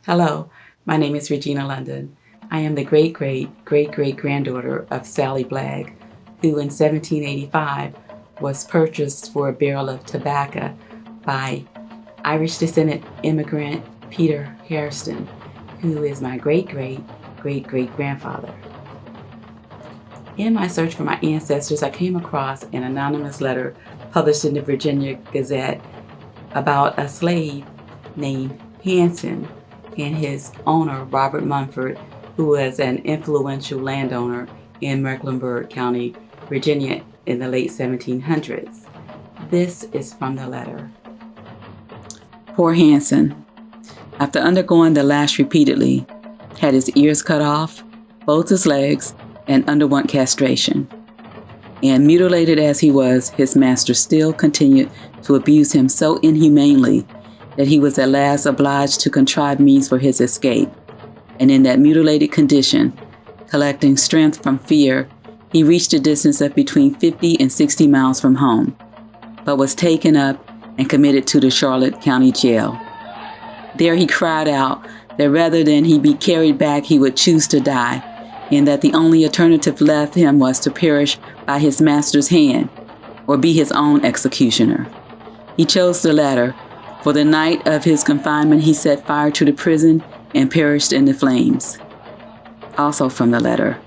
Hello, my name is Regina London. I am the great-great-great-great-granddaughter of Sally Blagg, who in 1785 was purchased for a barrel of tobacco by Irish descendant immigrant Peter Hampsin, who is my great-great-great-great-grandfather. In my search for my ancestors, I came across an anonymous letter published in the Virginia Gazette about a slave named Hampsin and his owner, Robert Munford, who was an influential landowner in Mecklenburg County, Virginia in the late 1700s. This is from the letter. Poor Hampsin, after undergoing the lash repeatedly, had his ears cut off, both his legs, and underwent castration. And mutilated as he was, his master still continued to abuse him so inhumanely that he was at last obliged to contrive means for his escape. And in that mutilated condition, collecting strength from fear, he reached a distance of between 50 and 60 miles from home, but was taken up and committed to the Charlotte County Jail. There he cried out that rather than he be carried back, he would choose to die, and that the only alternative left him was to perish by his master's hand or be his own executioner. He chose the latter. For the night of his confinement, he set fire to the prison and perished in the flames. Also from the letter.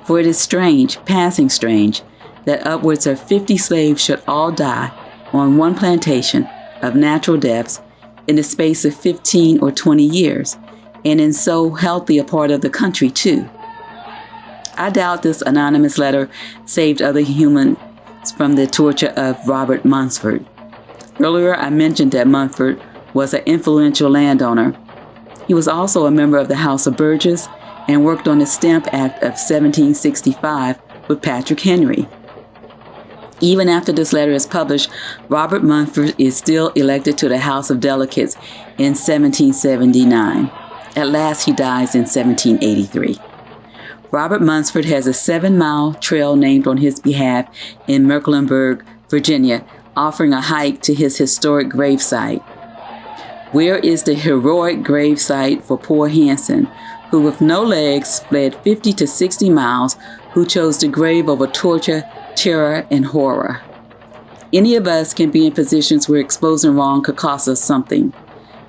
For it is strange, passing strange, that upwards of 50 slaves should all die on one plantation of natural deaths in the space of 15 or 20 years, and in so healthy a part of the country too. I doubt this anonymous letter saved other humans from the torture of Robert Munford. Earlier, I mentioned that Munford was an influential landowner. He was also a member of the House of Burgess and worked on the Stamp Act of 1765 with Patrick Henry. Even after this letter is published, Robert Munford is still elected to the House of Delegates in 1779. At last, he dies in 1783. Robert Munford has a 7-mile trail named on his behalf in Mecklenburg, Virginia, offering a hike to his historic gravesite. Where is the heroic gravesite for poor Hampsin, who with no legs fled 50 to 60 miles, who chose the grave over torture, terror, and horror? Any of us can be in positions where exposing wrong could cost us something.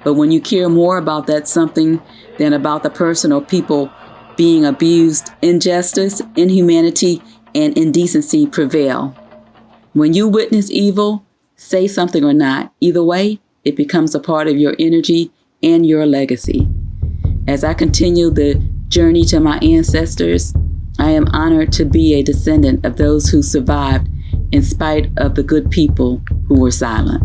But when you care more about that something than about the person or people being abused, injustice, inhumanity, and indecency prevail. When you witness evil, say something or not, either way, it becomes a part of your energy and your legacy. As I continue the journey to my ancestors, I am honored to be a descendant of those who survived in spite of the good people who were silent.